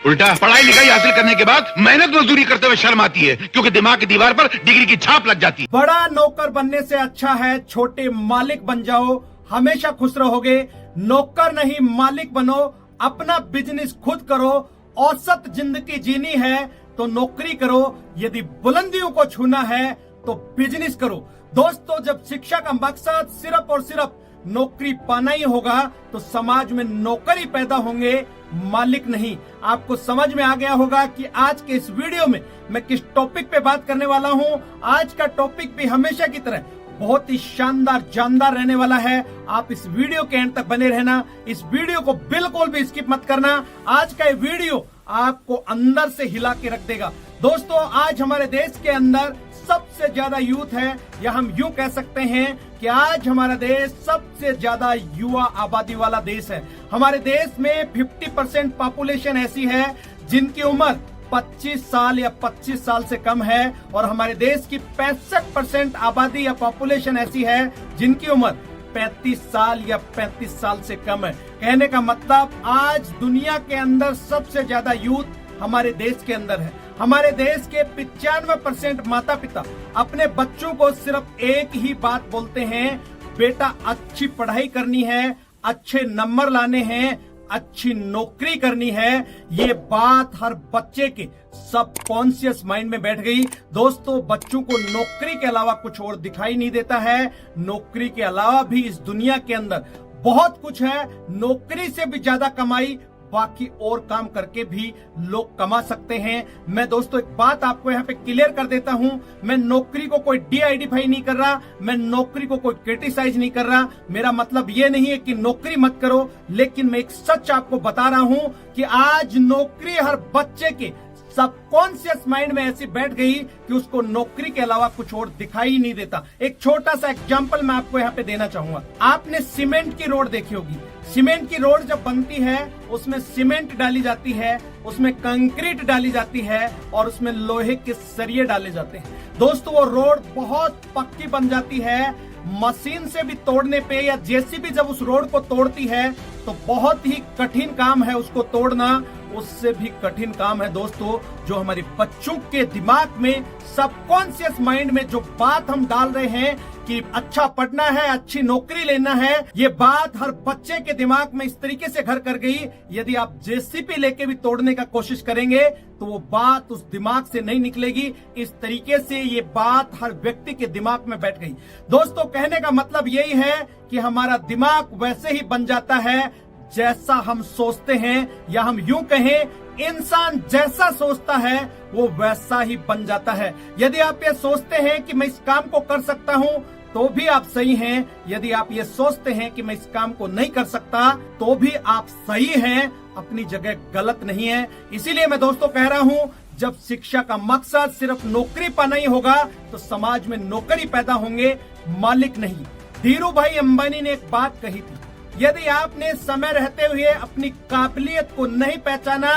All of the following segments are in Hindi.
उल्टा पढ़ाई लिखाई हासिल करने के बाद मेहनत मजदूरी करते हुए शर्म आती है, क्योंकि दिमाग की दीवार पर डिग्री की छाप लग जाती है। बड़ा नौकर बनने से अच्छा है छोटे मालिक बन जाओ, हमेशा खुश रहोगे। नौकर नहीं मालिक बनो, अपना बिजनेस खुद करो। औसत जिंदगी जीनी है तो नौकरी करो, यदि बुलंदियों को छूना है तो बिजनेस करो। दोस्तों, जब शिक्षा का मकसद सिर्फ और सिर्फ नौकरी पाना ही होगा तो समाज में नौकर ही पैदा होंगे, मालिक नहीं। आपको समझ में आ गया होगा कि आज के इस वीडियो में मैं किस टॉपिक पे बात करने वाला हूं। आज का टॉपिक भी हमेशा की तरह बहुत ही शानदार जानदार रहने वाला है। आप इस वीडियो के एंड तक बने रहना, इस वीडियो को बिल्कुल भी स्किप मत करना। आज का ये वीडियो आपको अंदर से हिला के रख देगा। दोस्तों, आज हमारे देश के अंदर सबसे ज्यादा यूथ है, या हम यूं कह सकते हैं कि आज हमारा देश सबसे ज्यादा युवा आबादी वाला देश है। हमारे देश में 50% पॉपुलेशन ऐसी है जिनकी उम्र 25 साल या 25 साल से कम है, और हमारे देश की 65% आबादी या पॉपुलेशन ऐसी है जिनकी उम्र 35 साल या 35 साल से कम है। कहने का मतलब आज दुनिया के अंदर सबसे ज्यादा यूथ हमारे देश के अंदर है। हमारे देश के 95% माता पिता अपने बच्चों को सिर्फ एक ही बात बोलते हैं, बेटा अच्छी पढ़ाई करनी है, अच्छे नंबर लाने हैं, अच्छी नौकरी करनी है। ये बात हर बच्चे के सबकॉन्शियस माइंड में बैठ गई। दोस्तों, बच्चों को नौकरी के अलावा कुछ और दिखाई नहीं देता है। नौकरी के अलावा भी इस दुनिया के अंदर बहुत कुछ है। नौकरी से भी ज्यादा कमाई बाकी और काम करके भी लोग कमा सकते हैं। मैं दोस्तों एक बात आपको यहाँ पे क्लियर कर देता हूँ, मैं नौकरी को कोई डीआइडेंटिफाई नहीं कर रहा, मैं नौकरी को कोई क्रिटिसाइज नहीं कर रहा। मेरा मतलब ये नहीं है कि नौकरी मत करो, लेकिन मैं एक सच आपको बता रहा हूँ कि आज नौकरी हर बच्चे के सबकॉन्शियस माइंड में ऐसी बैठ गई कि उसको नौकरी के अलावा कुछ और दिखाई नहीं देता। एक छोटा सा एग्जांपल मैं आपको यहाँ पे देना चाहूंगा। आपने सीमेंट की रोड देखी होगी। सीमेंट की रोड जब बनती है उसमें सीमेंट डाली जाती है, उसमें कंक्रीट डाली जाती है और उसमें लोहे के सरिये डाले जाते हैं। दोस्तों, वो रोड बहुत पक्की बन जाती है। मशीन से भी तोड़ने पे या जेसीबी जब उस रोड को तोड़ती है तो बहुत ही कठिन काम है उसको तोड़ना। उससे भी कठिन काम है दोस्तों जो हमारे बच्चों के दिमाग में सबकॉन्शियस माइंड में जो बात हम डाल रहे हैं कि अच्छा पढ़ना है, अच्छी नौकरी लेना है, ये बात हर बच्चे के दिमाग में इस तरीके से घर कर गई। यदि आप जेसीबी लेके भी तोड़ने का कोशिश करेंगे तो वो बात उस दिमाग से नहीं निकलेगी। इस तरीके से ये बात हर व्यक्ति के दिमाग में बैठ गई। दोस्तों, कहने का मतलब यही है कि हमारा दिमाग वैसे ही बन जाता है जैसा हम सोचते हैं, या हम यूं कहें इंसान जैसा सोचता है वो वैसा ही बन जाता है। यदि आप ये सोचते हैं कि मैं इस काम को कर सकता हूं तो भी आप सही हैं। यदि आप ये सोचते हैं कि मैं इस काम को नहीं कर सकता तो भी आप सही हैं, अपनी जगह गलत नहीं है। इसीलिए मैं दोस्तों कह रहा हूं, जब शिक्षा का मकसद सिर्फ नौकरी पाना ही होगा तो समाज में नौकर ही पैदा होंगे, मालिक नहीं। धीरू भाई अंबानी ने एक बात कही थी, यदि आपने समय रहते हुए अपनी काबिलियत को नहीं पहचाना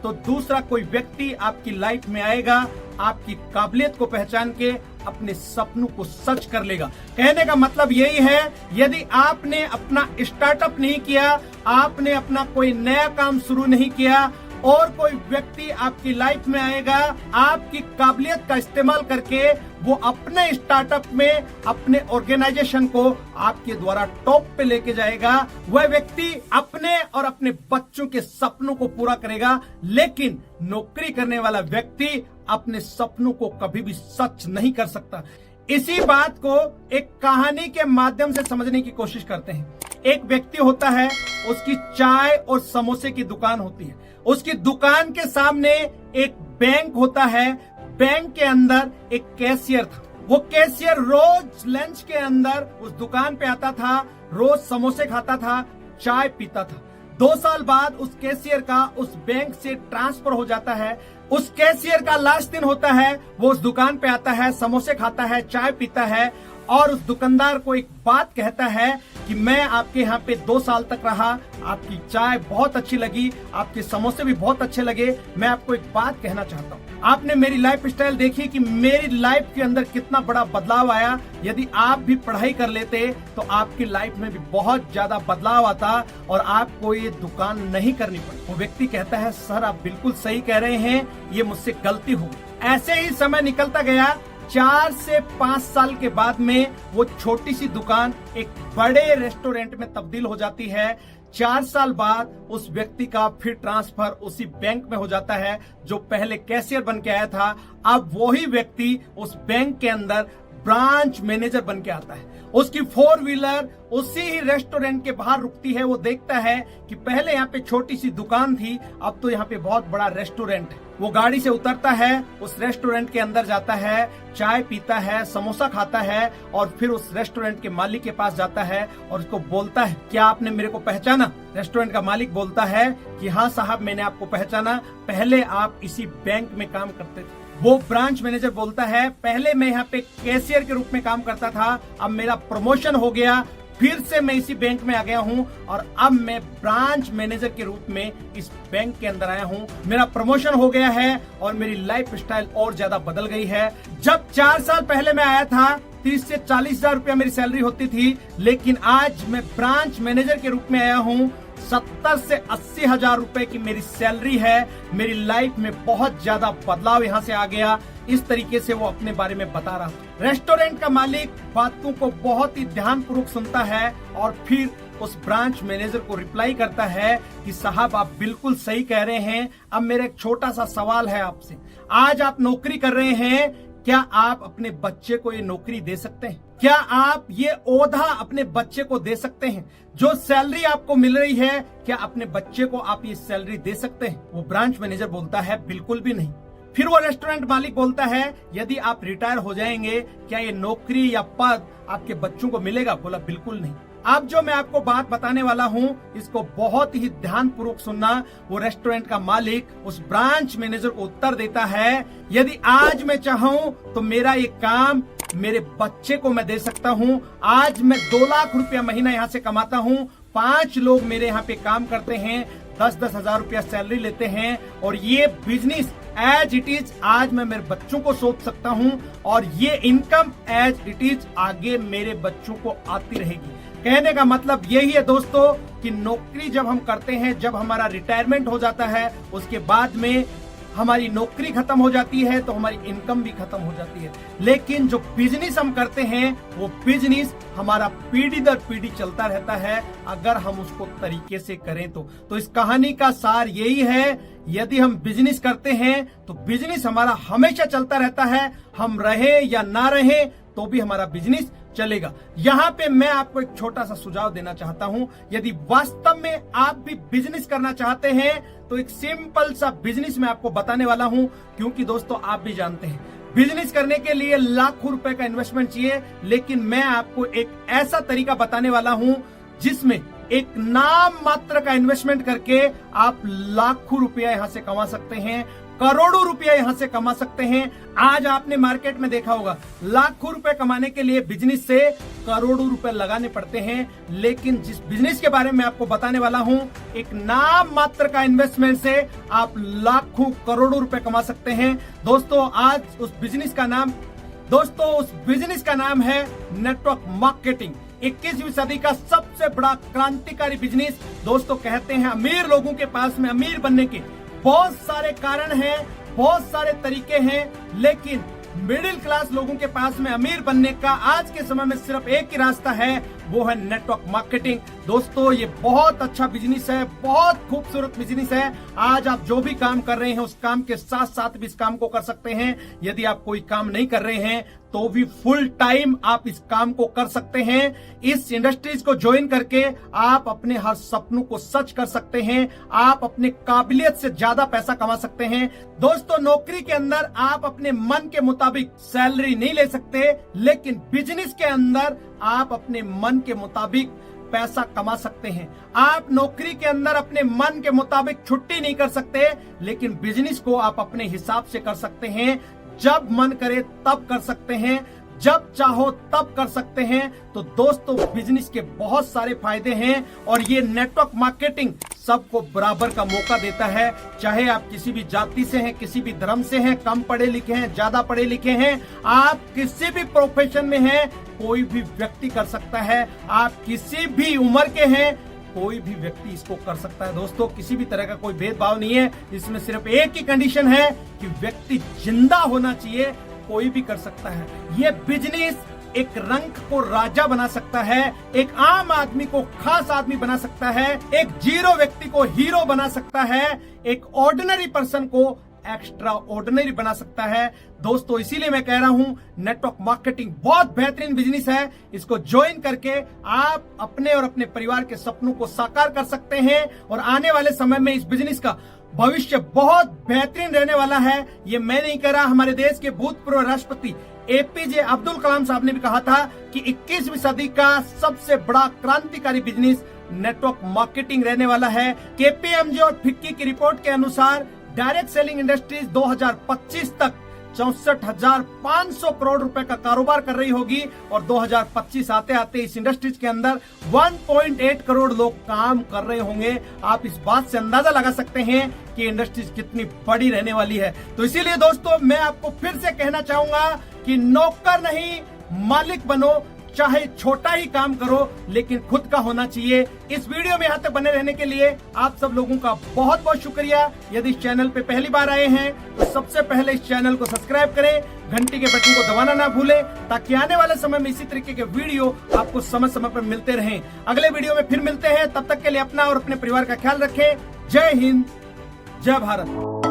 तो दूसरा कोई व्यक्ति आपकी लाइफ में आएगा, आपकी काबिलियत को पहचान के अपने सपनों को सच कर लेगा। कहने का मतलब यही है, यदि आपने अपना स्टार्टअप नहीं किया, आपने अपना कोई नया काम शुरू नहीं किया, और कोई व्यक्ति आपकी लाइफ में आएगा आपकी काबिलियत का इस्तेमाल करके वो अपने स्टार्टअप में अपने ऑर्गेनाइजेशन को आपके द्वारा टॉप पे लेके जाएगा। वह व्यक्ति अपने और अपने बच्चों के सपनों को पूरा करेगा, लेकिन नौकरी करने वाला व्यक्ति अपने सपनों को कभी भी सच नहीं कर सकता। इसी बात को एक कहानी के माध्यम से समझने की कोशिश करते हैं। एक व्यक्ति होता है, उसकी चाय और समोसे की दुकान होती है। उसकी दुकान के सामने एक बैंक होता है। बैंक के अंदर एक कैशियर था। वो कैशियर रोज लंच के अंदर उस दुकान पे आता था, रोज समोसे खाता था, चाय पीता था। 2 साल बाद उस कैशियर का उस बैंक से ट्रांसफर हो जाता है। उस कैशियर का लास्ट दिन होता है, वो उस दुकान पे आता है, समोसे खाता है, चाय पीता है और उस दुकानदार को एक बात कहता है कि मैं आपके यहाँ पे 2 साल तक रहा, आपकी चाय बहुत अच्छी लगी, आपके समोसे भी बहुत अच्छे लगे। मैं आपको एक बात कहना चाहता हूँ, आपने मेरी लाइफ स्टाइल देखी कि मेरी लाइफ के अंदर कितना बड़ा बदलाव आया। यदि आप भी पढ़ाई कर लेते तो आपकी लाइफ में भी बहुत ज्यादा बदलाव आता और आपको ये दुकान नहीं करनी पड़ी। वो व्यक्ति कहता है सर आप बिल्कुल सही कह रहे हैं, ये मुझसे गलती हो गई। ऐसे ही समय निकलता गया। 4 से 5 साल के बाद में वो छोटी सी दुकान एक बड़े रेस्टोरेंट में तब्दील हो जाती है। 4 साल बाद उस व्यक्ति का फिर ट्रांसफर उसी बैंक में हो जाता है जो पहले कैशियर बन के आया था। अब वही व्यक्ति उस बैंक के अंदर ब्रांच मैनेजर बन के आता है। उसकी 4 व्हीलर उसी ही रेस्टोरेंट के बाहर रुकती है। वो देखता है कि पहले यहाँ पे छोटी सी दुकान थी, अब तो यहाँ पे बहुत बड़ा रेस्टोरेंट है। वो गाड़ी से उतरता है, उस रेस्टोरेंट के अंदर जाता है, चाय पीता है, समोसा खाता है और फिर उस रेस्टोरेंट के मालिक के पास जाता है और उसको बोलता है क्या आपने मेरे को पहचाना? रेस्टोरेंट का मालिक बोलता है कि हाँ साहब मैंने आपको पहचाना, पहले आप इसी बैंक में काम करते थे। वो ब्रांच मैनेजर बोलता है पहले मैं यहाँ पे कैशियर के रूप में काम करता था, अब मेरा प्रमोशन हो गया, फिर से मैं इसी बैंक में आ गया हूँ और अब मैं ब्रांच मैनेजर के रूप में इस बैंक के अंदर आया हूँ। मेरा प्रमोशन हो गया है और मेरी लाइफ स्टाइल और ज्यादा बदल गई है। जब 4 साल पहले मैं आया था 30 से 40 हजार रुपया मेरी सैलरी होती थी, लेकिन आज मैं ब्रांच मैनेजर के रूप में आया हूँ। 70 से 80 हजार रुपए की मेरी सैलरी है। मेरी लाइफ में बहुत ज्यादा बदलाव यहाँ से आ गया। इस तरीके से वो अपने बारे में बता रहा था। रेस्टोरेंट का मालिक बातों को बहुत ही ध्यानपूर्वक सुनता है और फिर उस ब्रांच मैनेजर को रिप्लाई करता है कि साहब आप बिल्कुल सही कह रहे हैं। अब मेरा एक छोटा सा सवाल है आपसे, आज आप नौकरी कर रहे हैं, क्या आप अपने बच्चे को ये नौकरी दे सकते हैं? क्या आप ये ओहदा अपने बच्चे को दे सकते हैं? जो सैलरी आपको मिल रही है, क्या अपने बच्चे को आप ये सैलरी दे सकते हैं? वो ब्रांच मैनेजर बोलता है बिल्कुल भी नहीं। फिर वो रेस्टोरेंट मालिक बोलता है यदि आप रिटायर हो जाएंगे, क्या ये नौकरी या पद आपके बच्चों को मिलेगा? बोला बिल्कुल नहीं। अब जो मैं आपको बात बताने वाला हूँ इसको बहुत ही ध्यानपूर्वक सुनना। वो रेस्टोरेंट का मालिक उस ब्रांच मैनेजर को उत्तर देता है यदि आज मैं चाहूँ तो मेरा ये काम मेरे बच्चे को मैं दे सकता हूँ। आज मैं 2 लाख रुपया महीना यहाँ से कमाता हूँ, 5 लोग मेरे यहाँ पे काम करते हैं, 10-10 हजार रुपया सैलरी लेते हैं और ये बिजनेस एज इट इज आज मैं मेरे बच्चों को सौंप सकता हूँ और ये इनकम एज इट इज आगे मेरे बच्चों को आती रहेगी। कहने का मतलब यही है दोस्तों कि नौकरी जब हम करते हैं, जब हमारा रिटायरमेंट हो जाता है, उसके बाद में हमारी नौकरी खत्म हो जाती है तो हमारी इनकम भी खत्म हो जाती है। लेकिन जो बिजनेस हम करते हैं वो बिजनेस हमारा पीढ़ी दर पीढ़ी चलता रहता है अगर हम उसको तरीके से करें तो इस कहानी का सार यही है, यदि हम बिजनेस करते हैं तो बिजनेस हमारा हमेशा चलता रहता है। हम रहे या ना रहे तो भी हमारा बिजनेस चलेगा। यहाँ पे मैं आपको एक छोटा सा सुझाव देना चाहता हूँ, यदि वास्तव में आप भी बिजनेस करना चाहते हैं तो एक सिंपल सा बिजनेस मैं आपको बताने वाला हूँ, क्योंकि दोस्तों आप भी जानते हैं बिजनेस करने के लिए लाखों रुपए का इन्वेस्टमेंट चाहिए, लेकिन मैं आपको एक ऐसा तरीका बताने वाला हूँ जिसमें एक नाम मात्र का इन्वेस्टमेंट करके आप लाखों रुपया यहाँ से कमा सकते हैं, करोड़ों रुपया यहाँ से कमा सकते हैं। आज आपने मार्केट में देखा होगा लाखों रुपए कमाने के लिए बिजनेस से करोड़ों रुपए लगाने पड़ते हैं, लेकिन जिस बिजनेस के बारे में आपको बताने वाला हूँ एक नाम मात्र का इन्वेस्टमेंट से आप लाखों करोड़ों रुपए कमा सकते हैं। दोस्तों उस बिजनेस का नाम है नेटवर्क मार्केटिंग। 21वीं सदी का सबसे बड़ा क्रांतिकारी बिजनेस। दोस्तों कहते हैं अमीर लोगों के पास में अमीर बनने के बहुत सारे कारण हैं, बहुत सारे तरीके हैं, लेकिन मिडिल क्लास लोगों के पास में अमीर बनने का आज के समय में सिर्फ एक ही रास्ता है, वो है नेटवर्क मार्केटिंग। दोस्तों ये बहुत अच्छा बिजनेस है, बहुत खूबसूरत बिजनेस है। आज आप जो भी काम कर रहे हैं उस काम के साथ साथ भी इस काम को कर सकते हैं। यदि आप कोई काम नहीं कर रहे हैं तो भी फुल टाइम आप इस काम को कर सकते हैं। इस इंडस्ट्रीज को ज्वाइन करके आप अपने हर सपनों को सच कर सकते हैं, आप अपने काबिलियत से ज्यादा पैसा कमा सकते हैं। दोस्तों नौकरी के अंदर आप अपने मन के मुताबिक सैलरी नहीं ले सकते, लेकिन बिजनेस के अंदर आप अपने मन के मुताबिक पैसा कमा सकते हैं। आप नौकरी के अंदर अपने मन के मुताबिक छुट्टी नहीं कर सकते, लेकिन बिजनेस को आप अपने हिसाब से कर सकते हैं, जब मन करे तब कर सकते हैं। जब चाहो तब कर सकते हैं। तो दोस्तों बिजनेस के बहुत सारे फायदे हैं और ये नेटवर्क मार्केटिंग सबको बराबर का मौका देता है। चाहे आप किसी भी जाति से हैं, किसी भी धर्म से हैं, कम पढ़े लिखे हैं, ज्यादा पढ़े लिखे हैं, आप किसी भी प्रोफेशन में हैं, कोई भी व्यक्ति कर सकता है। आप किसी भी उम्र के हैं, कोई भी व्यक्ति इसको कर सकता है। दोस्तों किसी भी तरह का कोई भेदभाव नहीं है। इसमें सिर्फ एक ही कंडीशन है कि व्यक्ति जिंदा होना चाहिए, कोई भी कर सकता है। ये बिजनेस एक रंक को राजा बना सकता है, एक आम आदमी को खास आदमी बना सकता है, एक जीरो व्यक्ति को हीरो बना सकता है, एक ऑर्डिनरी पर्सन को एक्स्ट्रा ऑर्डिनरी बना सकता है। दोस्तों इसीलिए मैं कह रहा हूं नेटवर्क मार्केटिंग बहुत बेहतरीन बिजनेस है। इसको ज्वाइन करके आप अपने और अपने परिवार के सपनों को साकार कर सकते हैं और आने वाले समय में इस बिजनेस का भविष्य बहुत बेहतरीन रहने वाला है। ये मैं नहीं कह रहा, हमारे देश के भूतपूर्व राष्ट्रपति एपीजे अब्दुल कलाम साहब ने भी कहा था कि 21वीं सदी का सबसे बड़ा क्रांतिकारी बिजनेस नेटवर्क मार्केटिंग रहने वाला है। केपीएमजी और फिक्की की रिपोर्ट के अनुसार डायरेक्ट सेलिंग इंडस्ट्रीज 2025 तक 64,500 करोड़ रुपए का कारोबार कर रही होगी और 2025 आते आते इस इंडस्ट्रीज के अंदर 1.8 करोड़ लोग काम कर रहे होंगे। आप इस बात से अंदाजा लगा सकते हैं कि इंडस्ट्रीज कितनी बड़ी रहने वाली है। तो इसीलिए दोस्तों मैं आपको फिर से कहना चाहूंगा कि नौकर नहीं मालिक बनो, चाहे छोटा ही काम करो लेकिन खुद का होना चाहिए। इस वीडियो में यहाँ तक बने रहने के लिए आप सब लोगों का बहुत बहुत शुक्रिया। यदि इस चैनल पे पहली बार आए हैं तो सबसे पहले इस चैनल को सब्सक्राइब करें, घंटी के बटन को दबाना ना भूलें ताकि आने वाले समय में इसी तरीके के वीडियो आपको समय समय पर मिलते रहें। अगले वीडियो में फिर मिलते हैं, तब तक के लिए अपना और अपने परिवार का ख्याल रखें। जय हिंद, जय भारत।